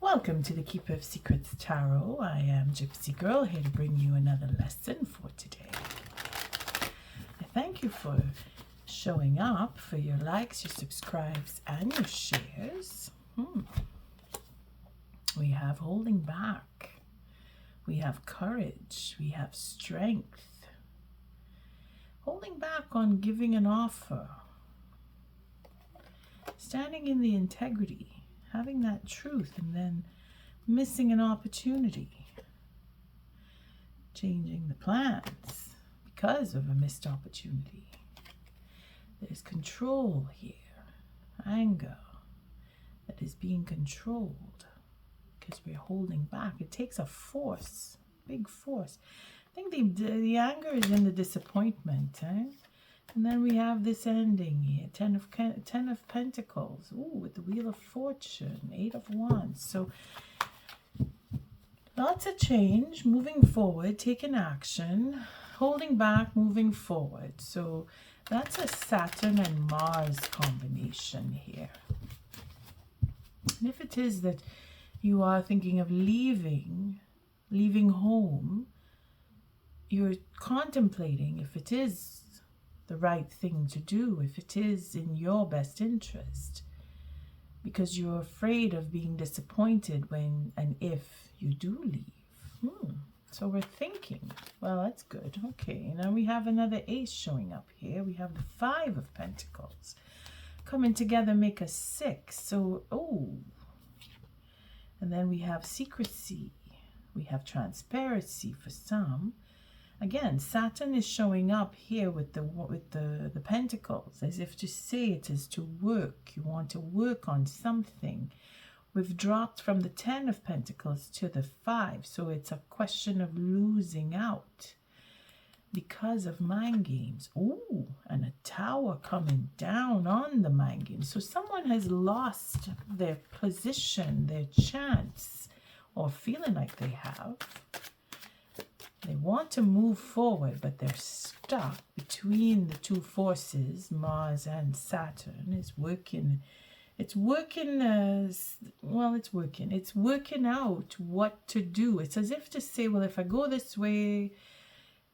Welcome to the Keeper of Secrets Tarot. I am Gypsy Girl, here to bring you another lesson for today. I thank you for showing up, for your likes, your subscribes, and your shares. We have holding back. We have courage. We have strength. Holding back on giving an offer. Standing in the integrity. Having that truth and then missing an opportunity. Changing the plans because of a missed opportunity. There's control here. Anger that is being controlled because we're holding back. It takes a force, big force. I think the anger is in the disappointment, And then we have this ending here, Ten of Pentacles. Ooh, with the Wheel of Fortune, 8 of Wands. So lots of change, moving forward, taking action, holding back, moving forward. So that's a Saturn and Mars combination here. And if it is that you are thinking of leaving home, you're contemplating if it is the right thing to do, if it is in your best interest, because you're afraid of being disappointed when and if you do leave. So we're thinking, well, that's good. Okay, now we have another ace showing up here. We have the 5 of Pentacles coming together, make a 6. So, and then we have secrecy. We have transparency for some. Again, Saturn is showing up here with the Pentacles, as if to say it is to work. You want to work on something. We've dropped from the 10 of Pentacles to the 5, so it's a question of losing out because of mind games. Ooh, and a Tower coming down on the mind games. So someone has lost their position, their chance, or feeling like they have. They want to move forward, but they're stuck between the two forces. Mars and Saturn is working. It's working out what to do. It's as if to say, well, if I go this way,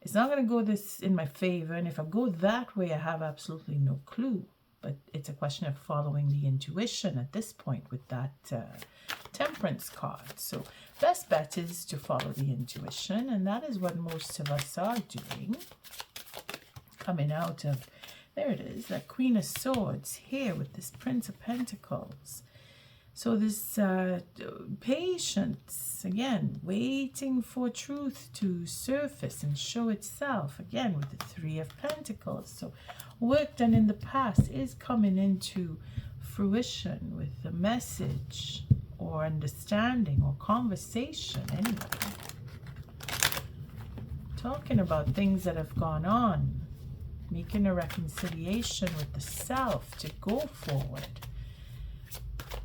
it's not going to go this in my favor. And if I go that way, I have absolutely no clue. But it's a question of following the intuition at this point with that Temperance card. So best bet is to follow the intuition, and that is what most of us are doing. Coming out of, there it is, that Queen of Swords here with this Prince of Pentacles. So this patience, again, waiting for truth to surface and show itself, again, with the 3 of Pentacles. So work done in the past is coming into fruition with a message or understanding or conversation, anyway. Talking about things that have gone on, making a reconciliation with the self to go forward.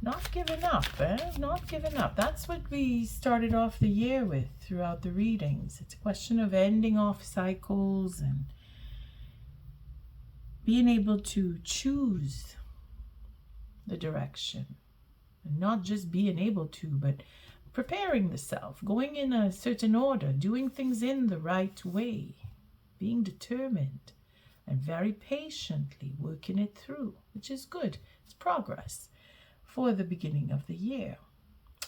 Not giving up, Not giving up. That's what we started off the year with throughout the readings. It's a question of ending off cycles and being able to choose the direction. And not just being able to, but preparing the self, going in a certain order, doing things in the right way, being determined, and very patiently working it through, which is good. It's progress for the beginning of the year.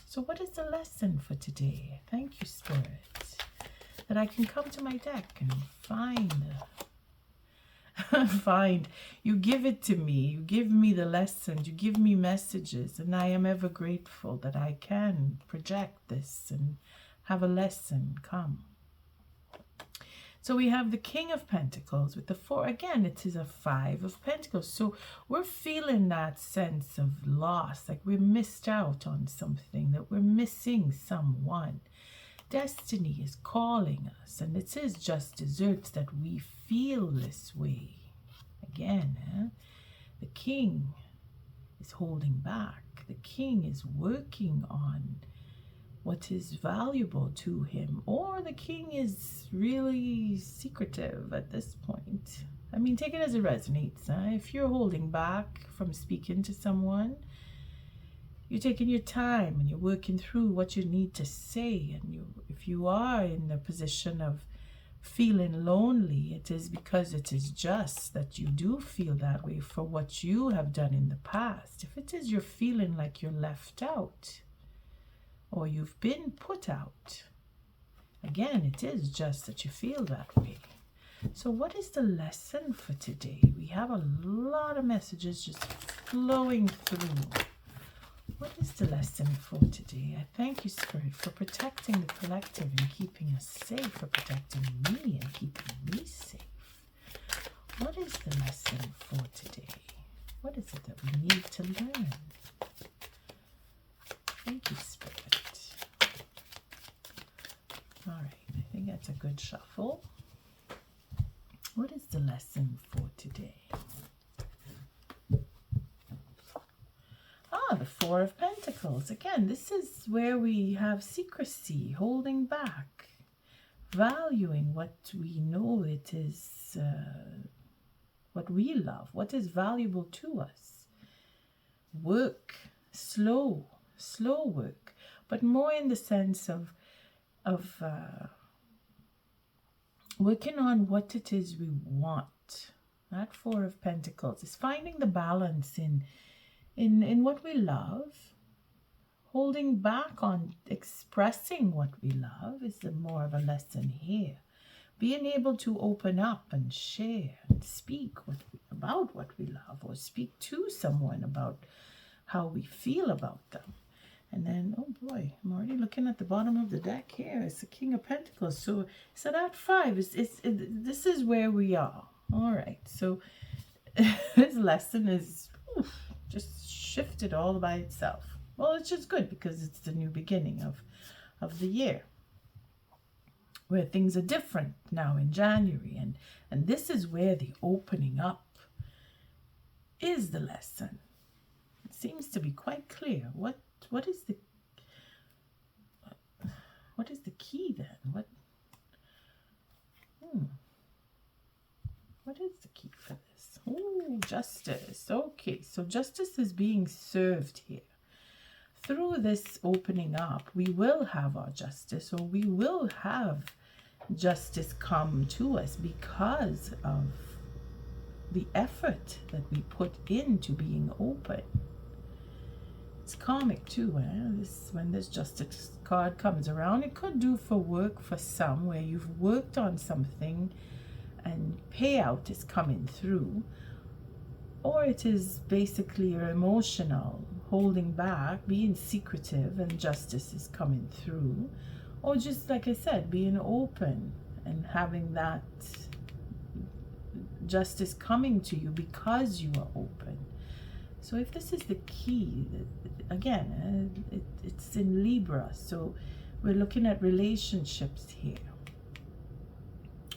So what is the lesson for today? Thank you, Spirit, that I can come to my deck and find you give it to me, you give me the lessons, you give me messages, and I am ever grateful that I can project this and have a lesson come. So we have the King of Pentacles with the 4. Again, it is a 5 of Pentacles. So we're feeling that sense of loss, like we're missed out on something, that we're missing someone. Destiny is calling us, and it is just desserts that we feel this way. Again, the King is holding back. The King is working on what is valuable to him, or the King is really secretive at this point. I mean, take it as it resonates. If you're holding back from speaking to someone, you're taking your time and you're working through what you need to say. And if you are in a position of feeling lonely, it is because it is just that you do feel that way for what you have done in the past. If it is you're feeling like you're left out or you've been put out, again, it is just that you feel that way. So what is the lesson for today? We have a lot of messages just flowing through. What is the lesson for today? I thank you, Spirit, for protecting the collective and keeping us safe, for protecting me and keeping me safe. What is the lesson for today? What is it that we need to learn? Thank you, Spirit. All right, I think that's a good shuffle. What is the lesson for today? The Four of Pentacles. Again, this is where we have secrecy, holding back, valuing what we know it is, what we love, what is valuable to us. Work, slow work, but more in the sense of working on what it is we want. That Four of Pentacles is finding the balance in what we love, holding back on expressing what we love is more of a lesson here. Being able to open up and share and speak about what we love, or speak to someone about how we feel about them. And then, oh boy, I'm already looking at the bottom of the deck here. It's the King of Pentacles. So that 5, this is where we are. All right, so this lesson is just shifted all by itself. Well, it's just good because it's the new beginning of the year, where things are different now in January, and this is where the opening up is the lesson. It seems to be quite clear. What is the key then? What is the key for this? Oh, justice. Okay, so justice is being served here. Through this opening up, we will have our justice, or we will have justice come to us because of the effort that we put into being open. It's karmic too. When this justice card comes around, it could do for work for some, where you've worked on something and payout is coming through, or it is basically your emotional holding back, being secretive, and justice is coming through, or just like I said, being open and having that justice coming to you because you are open. So if this is the key, again, it's in Libra, so we're looking at relationships here.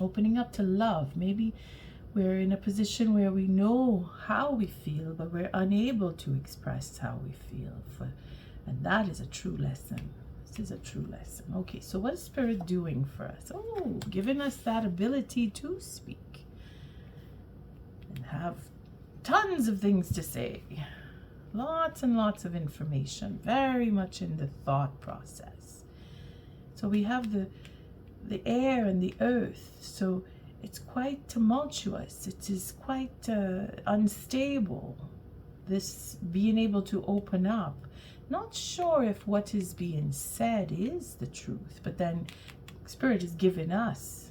Opening up to love. Maybe we're in a position where we know how we feel, but we're unable to express how we feel. And that is a true lesson. This is a true lesson. Okay, so what is Spirit doing for us? Oh, giving us that ability to speak and have tons of things to say. Lots and lots of information, very much in the thought process. So we have the air and the earth, so it's quite tumultuous. It is quite unstable, this being able to open up. Not sure if what is being said is the truth, but then Spirit is giving us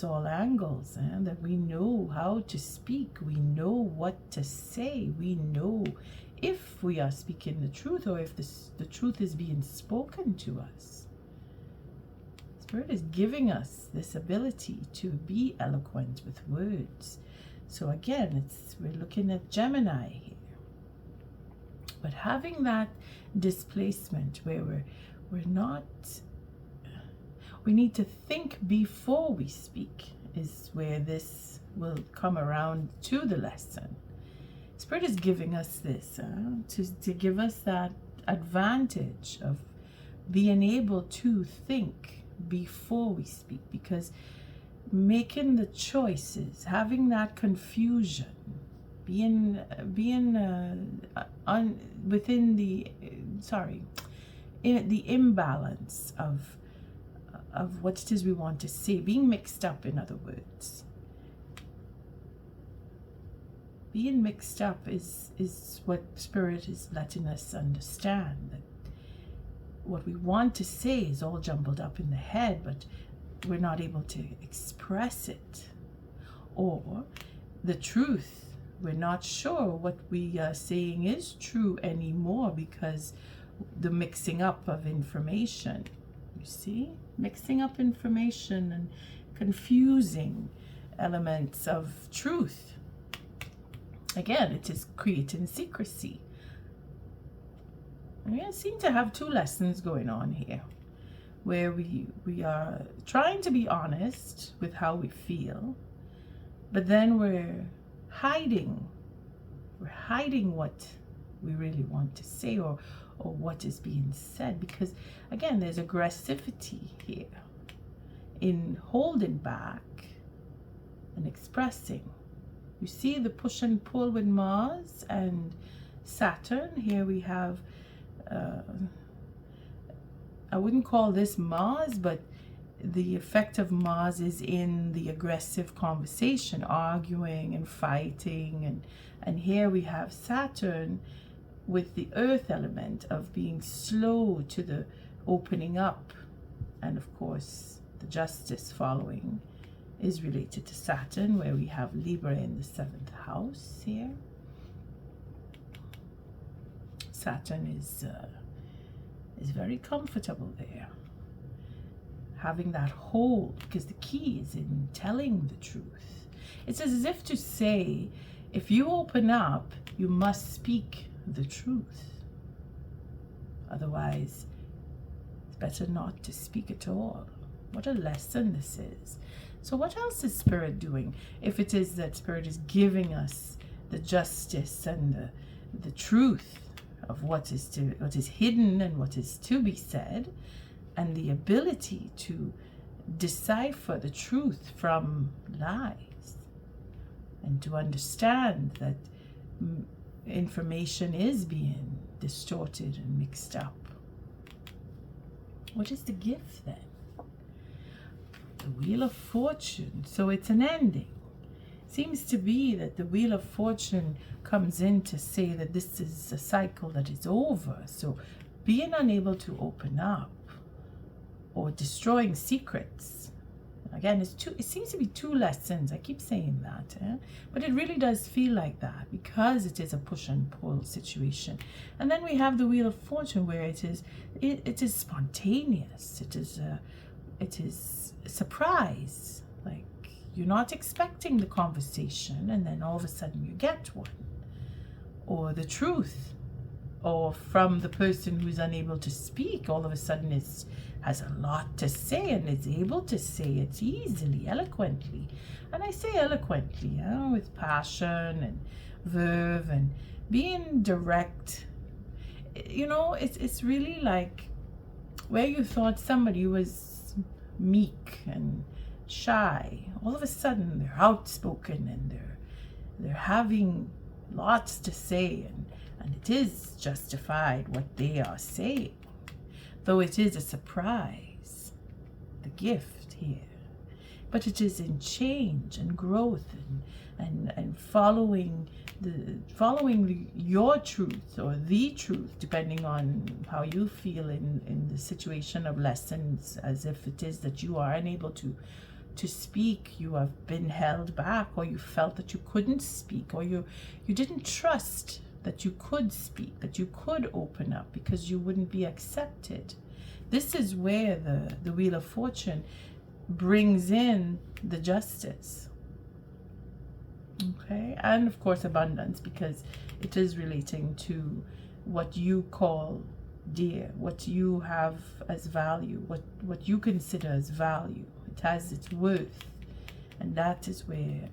all angles, and that we know how to speak, we know what to say, we know if we are speaking the truth, or if the truth is being spoken to us. Spirit is giving us this ability to be eloquent with words. So again, we're looking at Gemini here. But having that displacement where we need to think before we speak is where this will come around to the lesson. Spirit is giving us this to give us that advantage of being able to think before we speak, because making the choices, having that confusion within the in the imbalance of what it is we want to say, being mixed up, in other words. Being mixed up is what Spirit is letting us understand, that what we want to say is all jumbled up in the head, but we're not able to express it. Or the truth, we're not sure what we are saying is true anymore because the mixing up of information. You see? Mixing up information and confusing elements of truth. Again, it is creating secrecy. We seem to have two lessons going on here, where we are trying to be honest with how we feel, but then we're hiding what we really want to say, or what is being said, because again, there's aggressivity here in holding back and expressing. You see the push and pull with Mars and Saturn. Here we have I wouldn't call this Mars, but the effect of Mars is in the aggressive conversation, arguing and fighting, and here we have Saturn with the earth element of being slow to the opening up. And of course the justice following is related to Saturn, where we have Libra in the 7th house here. Saturn is very comfortable there, having that hold, because the key is in telling the truth. It's as if to say, if you open up, you must speak the truth. Otherwise, it's better not to speak at all. What a lesson this is. So what else is Spirit doing? If it is that Spirit is giving us the justice and the truth of what is hidden and what is to be said, and the ability to decipher the truth from lies, and to understand that information is being distorted and mixed up. What is the gift then? The Wheel of Fortune. So it's an ending. Seems to be that the Wheel of Fortune comes in to say that this is a cycle that is over. So being unable to open up, or destroying secrets. Again, it seems to be two lessons. I keep saying that, but it really does feel like that, because it is a push and pull situation. And then we have the Wheel of Fortune, where it is spontaneous. It is a surprise. Like, you're not expecting the conversation, and then all of a sudden you get one, or the truth, or from the person who's unable to speak, all of a sudden has a lot to say and is able to say it easily, eloquently. And I say eloquently, with passion and verve and being direct. It's really like where you thought somebody was meek and shy, all of a sudden they're outspoken and they're having lots to say, and it is justified what they are saying. Though it is a surprise, the gift here, but it is in change and growth and following your truth, or the truth, depending on how you feel in the situation of lessons, as if it is that you are unable to speak, you have been held back, or you felt that you couldn't speak, or you didn't trust that you could speak, that you could open up, because you wouldn't be accepted. This is where the Wheel of Fortune brings in the justice. Okay, and of course abundance, because it is relating to what you call dear, what you have as value, what you consider as value. It has its worth, and that is where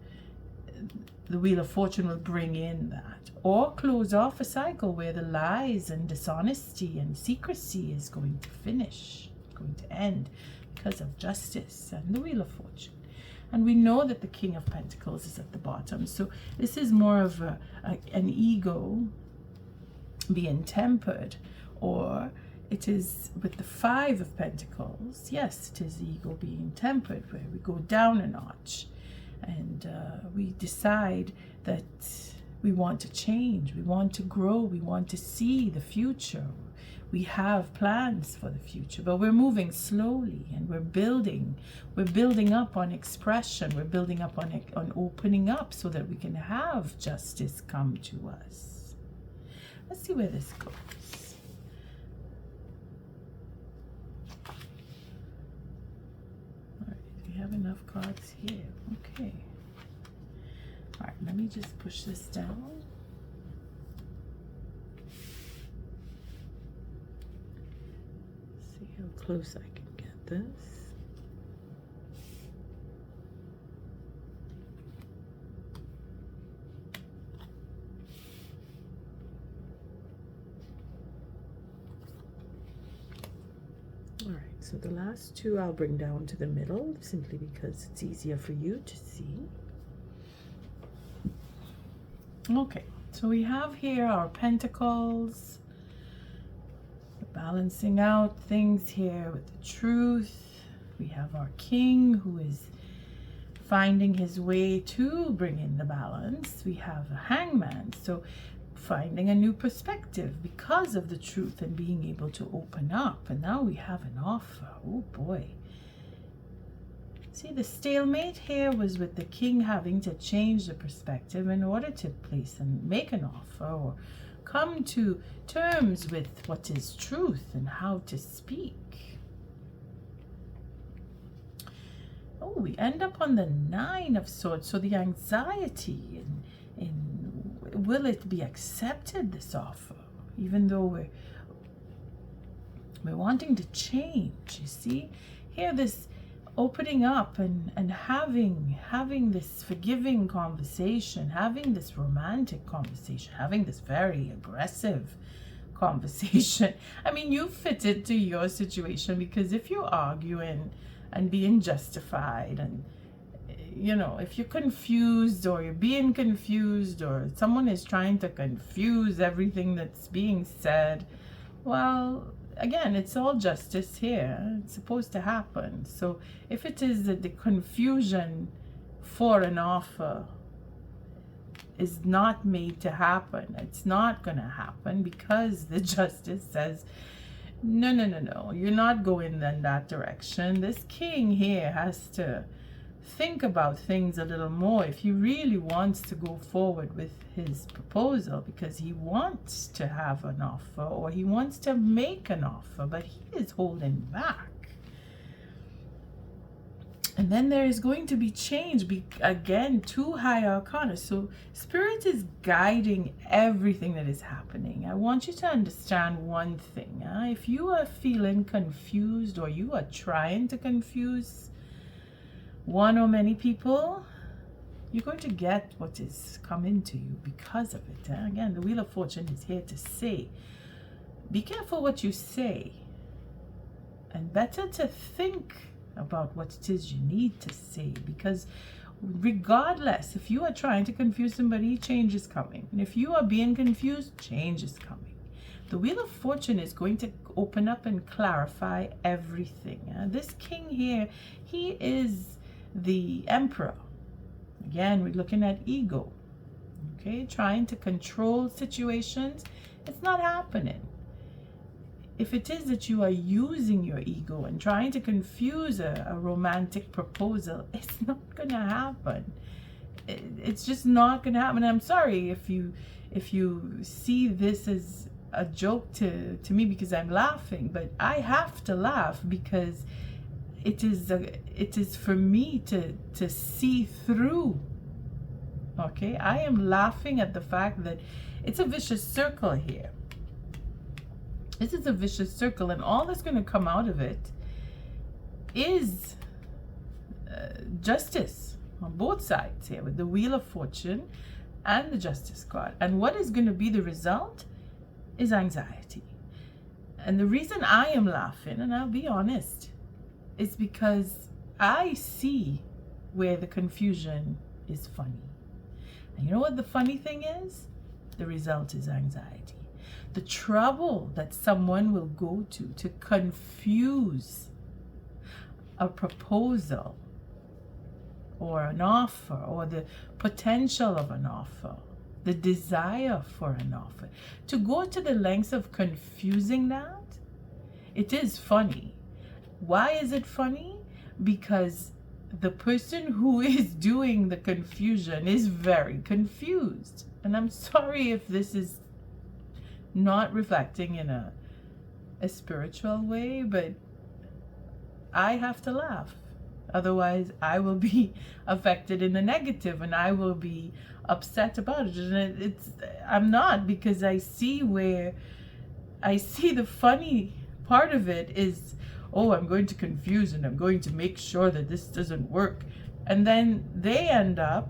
the Wheel of Fortune will bring in that, or close off a cycle where the lies and dishonesty and secrecy is going to finish, going to end, because of justice and the Wheel of Fortune. And we know that the King of Pentacles is at the bottom. So this is more of an ego being tempered, or it is with the Five of Pentacles. Yes, it is the ego being tempered, where we go down a notch and we decide that we want to change, we want to grow, we want to see the future. We have plans for the future, but we're moving slowly, and we're building up on expression, we're building up on opening up so that we can have justice come to us. Let's see where this goes. All right, we have enough cards here. Okay. All right, let me just push this down. See how close I can get this. All right, so the last two I'll bring down to the middle, simply because it's easier for you to see. Okay, so we have here our pentacles, balancing out things here with the truth. We have our king, who is finding his way to bring in the balance. We have a hangman, so finding a new perspective because of the truth and being able to open up. And now we have an offer. Oh boy. See, the stalemate here was with the king having to change the perspective in order to place and make an offer, or come to terms with what is truth and how to speak. Oh, we end up on the Nine of Swords. So the anxiety in will it be accepted, this offer, even though we're wanting to change. You see here, this opening up and having this forgiving conversation, having this romantic conversation, having this very aggressive conversation. I mean, you fit it to your situation, because if you're arguing and being justified, and you know, if you're confused, or you're being confused, or someone is trying to confuse everything that's being said, well, again, it's all justice here. It's supposed to happen. So if it is that the confusion for an offer is not made to happen, it's not going to happen, because the justice says, no, you're not going in that direction. This king here has to think about things a little more if he really wants to go forward with his proposal, because he wants to have an offer, or he wants to make an offer, but he is holding back. And then there is going to be change. Again, two high arcana. So Spirit is guiding everything that is happening. I want you to understand one thing. If you are feeling confused, or you are trying to confuse one or many people, you're going to get what is coming to you because of it. Again, the Wheel of Fortune is here to say, be careful what you say, and better to think about what it is you need to say, because regardless, if you are trying to confuse somebody, change is coming. And if you are being confused, change is coming. The Wheel of Fortune is going to open up and clarify everything. This king here, he is the emperor. Again, we're looking at ego. Okay, trying to control situations. It's not happening. If it is that you are using your ego and trying to confuse a romantic proposal, it's not going to happen. It's just not going to happen. I'm sorry if you see this as a joke to me, because I'm laughing, but I have to laugh, because it is for me to see through. Okay, I am laughing at the fact that it's a vicious circle here. This is a vicious circle, and all that's going to come out of it is justice on both sides here, with the Wheel of Fortune and the Justice card. And what is going to be the result is anxiety. And the reason I am laughing, and I'll be honest, is because I see where the confusion is funny. And you know what the funny thing is? The result is anxiety. The trouble that someone will go to confuse a proposal or an offer or the potential of an offer, the desire for an offer, to go to the lengths of confusing that, it is funny. Why is it funny? Because the person who is doing the confusion is very confused. And I'm sorry if this is not reflecting in a spiritual way, but I have to laugh. Otherwise, I will be affected in the negative and I will be upset about it. And I'm not, because I see the funny part of it is, oh, I'm going to confuse and I'm going to make sure that this doesn't work. And then they end up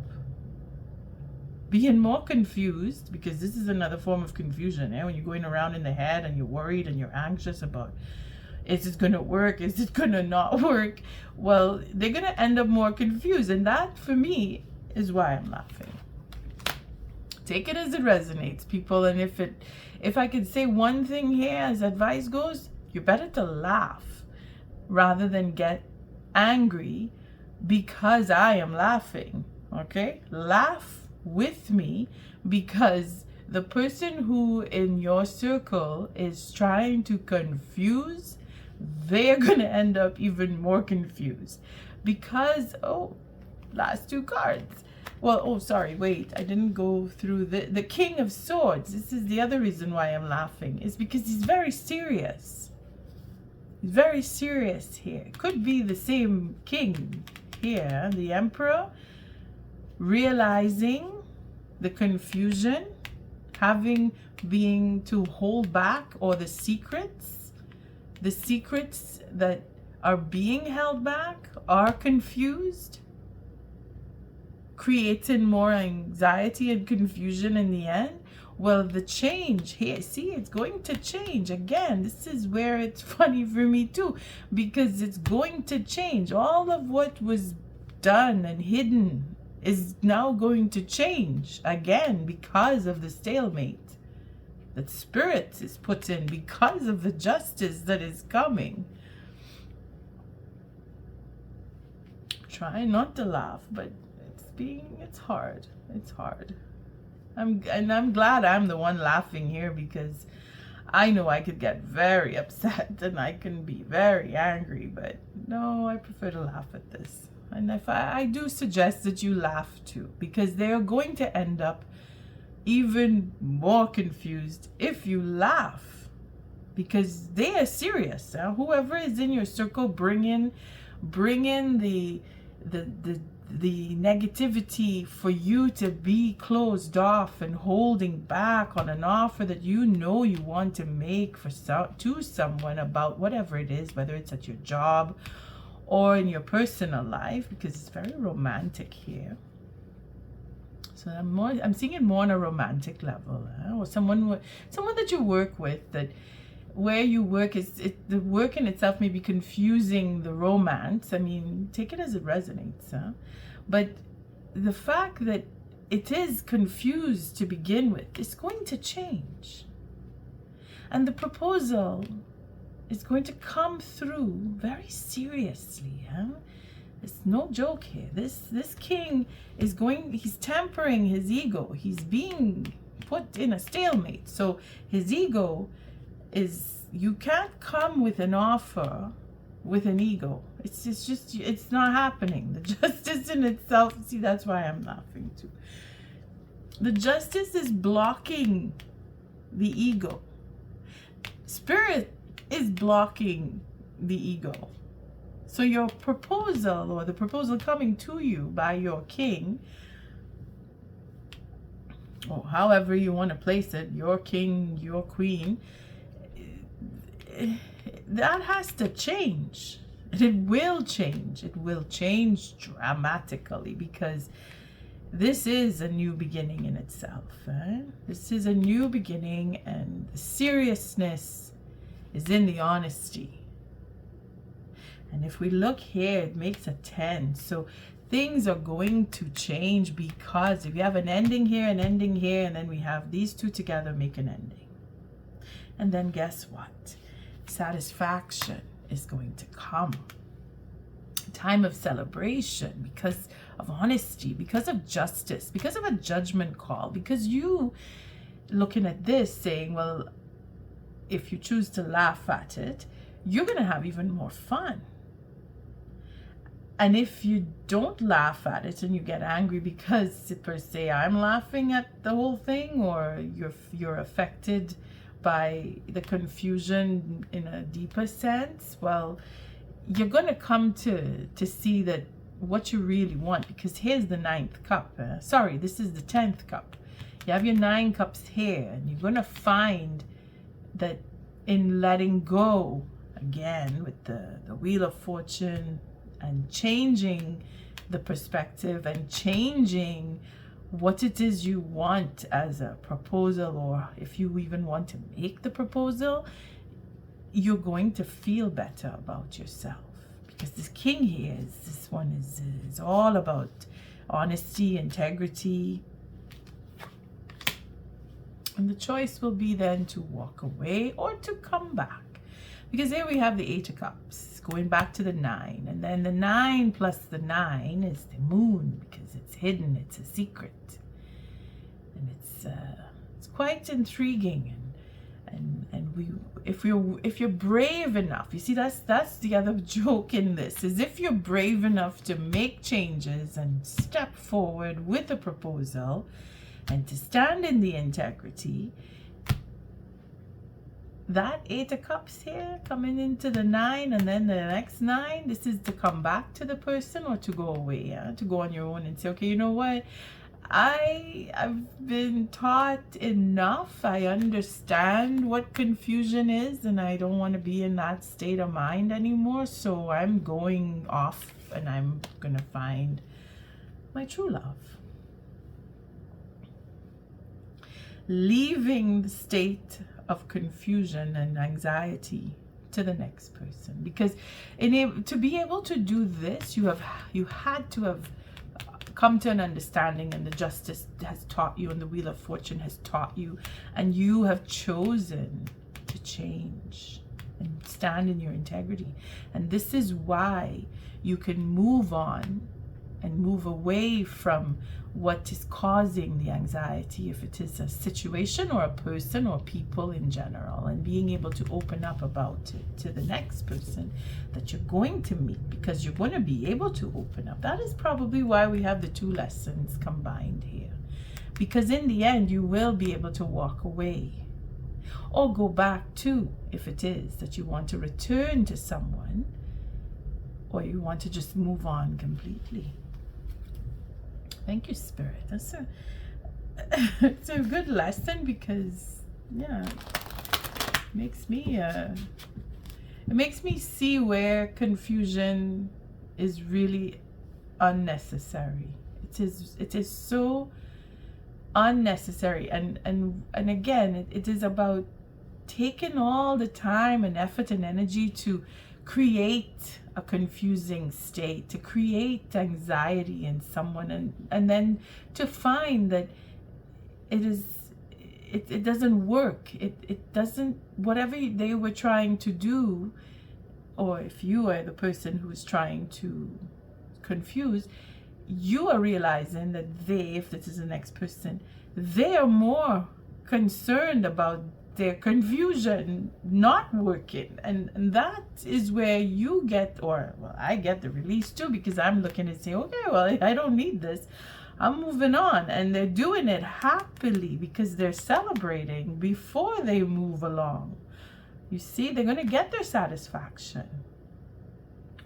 being more confused, because this is another form of confusion. When you're going around in the head and you're worried and you're anxious about, is it going to work? Is it going to not work? Well, they're going to end up more confused. And that, for me, is why I'm laughing. Take it as it resonates, people. And if I could say one thing here as advice goes, you're better to laugh rather than get angry because I am laughing. Okay? Laugh with me, because the person who in your circle is trying to confuse, they're going to end up even more confused. Because, last two cards. Well, sorry, wait, I didn't go through the King of Swords. This is the other reason why I'm laughing, is because he's very serious. He's very serious here. Could be the same king here, the Emperor, realizing the confusion, being to hold back, or the secrets that are being held back are confused, creating more anxiety and confusion in the end. Well, the change here, see, it's going to change again. This is where it's funny for me too, because it's going to change. All of what was done and hidden is now going to change again because of the stalemate that Spirit is put in, because of the justice that is coming. Try not to laugh, but it's hard. It's hard. I'm glad I'm the one laughing here, because I know I could get very upset and I can be very angry, but no, I prefer to laugh at this. And if I do suggest that you laugh too, because they're going to end up even more confused if you laugh, because they are serious. Whoever is in your circle, bring in the negativity for you to be closed off and holding back on an offer that you know you want to make to someone about whatever it is, whether it's at your job or in your personal life, because it's very romantic here. So I'm seeing it more on a romantic level, or someone that you work with, that where you work the work in itself may be confusing the romance. I mean, take it as it resonates, but the fact that it is confused to begin with is going to change, and the proposal is going to come through very seriously. It's no joke here. This king is he's tempering his ego. He's being put in a stalemate. So his ego is, you can't come with an offer with an ego. It's not happening. The justice in itself, see, that's why I'm laughing too. The justice is blocking the ego. Spirit is blocking the ego. So your proposal, or the proposal coming to you by your king, or however you want to place it, your king, your queen, that has to change. It will change. It will change dramatically, because this is a new beginning in itself. This is a new beginning, and the seriousness is in the honesty. And if we look here, it makes a 10. So Things are going to change because if you have an ending here, an ending here, and then we have these two together make an ending. And then guess what? Satisfaction is going to come. Time of celebration because of honesty, because of justice, because of a judgment call, because you looking at this saying, well, if you choose to laugh at it, you're going to have even more fun. And if you don't laugh at it and you get angry because per se I'm laughing at the whole thing, or you're affected by the confusion in a deeper sense, well, you're going to come to see that what you really want, because here's the 9th cup. This is the 10th cup. You have your 9 cups here, and you're going to find that in letting go, again, with the Wheel of Fortune, and changing the perspective and changing what it is you want as a proposal, or if you even want to make the proposal, you're going to feel better about yourself. Because this king here, this one is all about honesty, integrity. And the choice will be then to walk away or to come back. Because here we have the 8 of Cups, going back to the 9. And then the 9 plus the 9 is the moon, because it's hidden, it's a secret. And it's quite intriguing. And if you're brave enough, you see, that's the other joke in this, is if you're brave enough to make changes and step forward with a proposal and to stand in the integrity, that 8 of Cups here coming into the 9, and then the next 9, this is to come back to the person or to go away, to go on your own and say, okay, you know what, I've been taught enough, I understand what confusion is, and I don't want to be in that state of mind anymore, so I'm going off and I'm gonna find my true love. Leaving the state of confusion and anxiety to the next person, because to be able to do this, you had to have come to an understanding, and the justice has taught you, and the Wheel of Fortune has taught you, and you have chosen to change and stand in your integrity. And this is why you can move on and move away from what is causing the anxiety, if it is a situation or a person or people in general, and being able to open up about it to the next person that you're going to meet, because you're going to be able to open up. That is probably why we have the 2 lessons combined here, because in the end you will be able to walk away or go back to, if it is that you want to return to someone, or you want to just move on completely. Thank you, Spirit. It's a good lesson, because it makes me see where confusion is really unnecessary. It is so unnecessary, and again, it is about taking all the time and effort and energy to create a confusing state, to create anxiety in someone, and then to find that it doesn't work. It doesn't, whatever they were trying to do, or if you are the person who is trying to confuse, you are realizing that if this is the next person, they are more concerned about their confusion not working, and that is where you get, or well, I get the release too, because I'm looking and say, okay, well, I don't need this, I'm moving on. And they're doing it happily because they're celebrating before they move along. You see, they're going to get their satisfaction.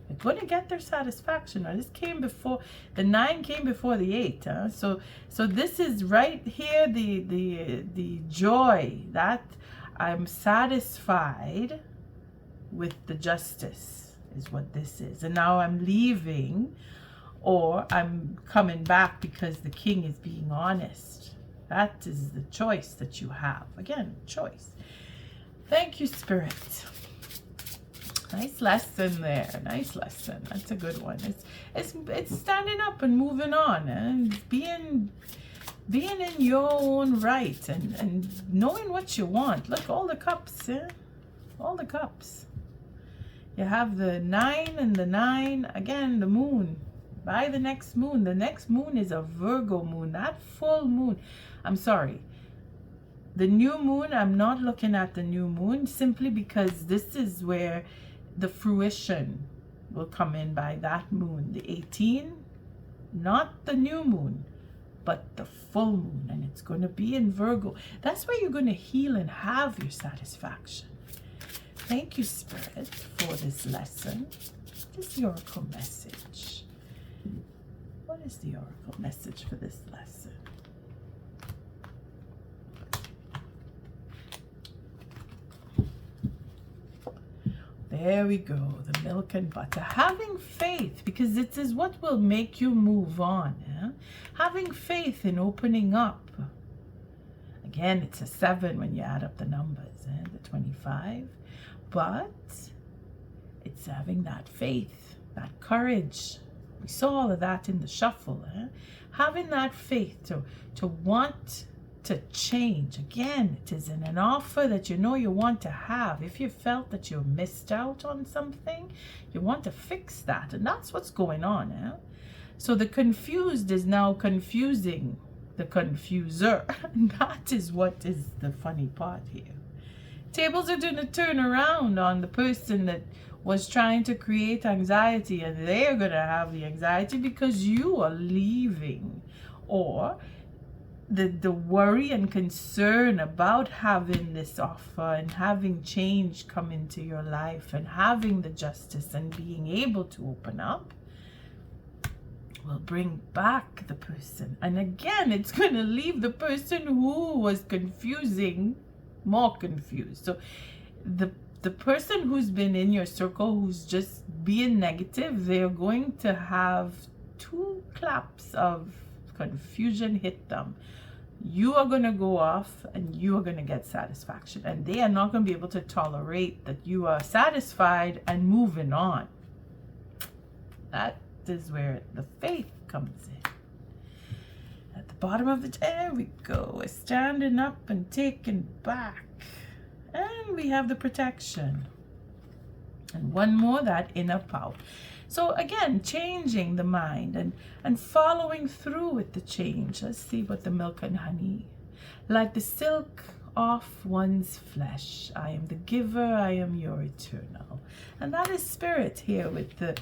They're going to get their satisfaction. Now, this came before, the 9 came before the 8. So this is right here, the joy that I'm satisfied with the justice is what this is. And now I'm leaving, or I'm coming back because the king is being honest. That is the choice that you have. Again, choice. Thank you, Spirit. Nice lesson there. Nice lesson. That's a good one. It's standing up and moving on and being in your own right and knowing what you want. Look, all the cups, yeah? All the cups. You have the 9 and the 9. Again, the moon. By the next moon. The next moon is a Virgo moon. That full moon. I'm sorry. The new moon, I'm not looking at the new moon simply because this is where the fruition will come in by that moon. The 18, not the new moon, but the full moon. And it's going to be in Virgo. That's where you're going to heal and have your satisfaction. Thank you, Spirit, for this lesson. This oracle message. What is the oracle message for this lesson? There we go, the milk and butter. Having faith, because it is what will make you move on. Yeah? Having faith in opening up. Again, it's a 7 when you add up the numbers, the 25. But it's having that faith, that courage. We saw all of that in the shuffle. Having that faith to want to change. Again, it is an offer that you know you want to have. If you felt that you missed out on something, you want to fix that. And that's what's going on. So the confused is now confusing the confuser. And that is what is the funny part here. Tables are going to turn around on the person that was trying to create anxiety, and they are going to have the anxiety because you are leaving. Or the worry and concern about having this offer and having change come into your life and having the justice and being able to open up will bring back the person. And again, it's going to leave the person who was confusing more confused. So the person who's been in your circle who's just being negative, they're going to have 2 claps of confusion hit them. You are going to go off and you are going to get satisfaction, and they are not going to be able to tolerate that you are satisfied and moving on. That is where the faith comes in. At the bottom of it, there we go. We're standing up and taking back. And we have the protection. And one more, that inner power. So again, changing the mind and following through with the change. Let's see what the milk and honey. Like the silk off one's flesh. I am the giver, I am your eternal. And that is spirit here with the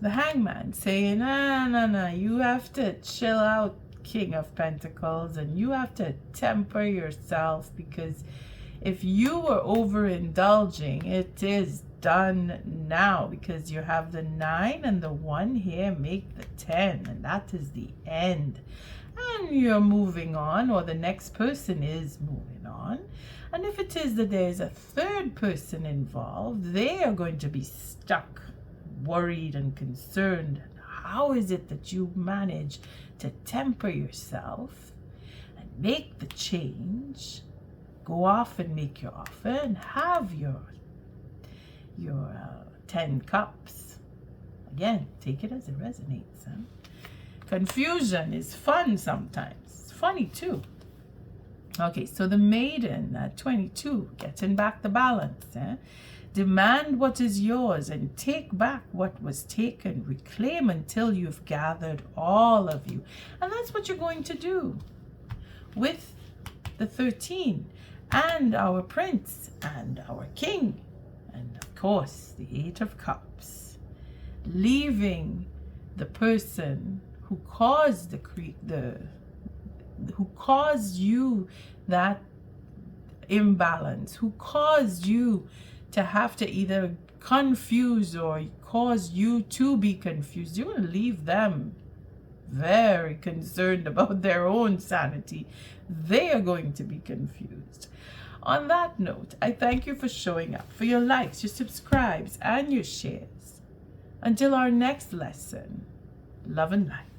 hangman saying, no, you have to chill out, King of Pentacles, and you have to temper yourself, because if you were overindulging, it is done now, because you have the 9 and the 1 here make the 10, and that is the end. And you're moving on, or the next person is moving on. And if it is that there's a third person involved, they are going to be stuck, worried and concerned. How is it that you manage to temper yourself and make the change, go off and make your offer and have your 10 cups? Again, take it as it resonates. Confusion is fun sometimes. It's funny too. Okay, so the maiden at 22, getting back the balance. Demand what is yours and take back what was taken. Reclaim until you've gathered all of you. And that's what you're going to do with the 13 and our prince and our king. And of course, the 8 of Cups. Leaving the person who caused who caused you that imbalance, who caused you to have to either confuse or cause you to be confused. You're going to leave them very concerned about their own sanity. They are going to be confused. On that note, I thank you for showing up, for your likes, your subscribes, and your shares. Until our next lesson, love and light.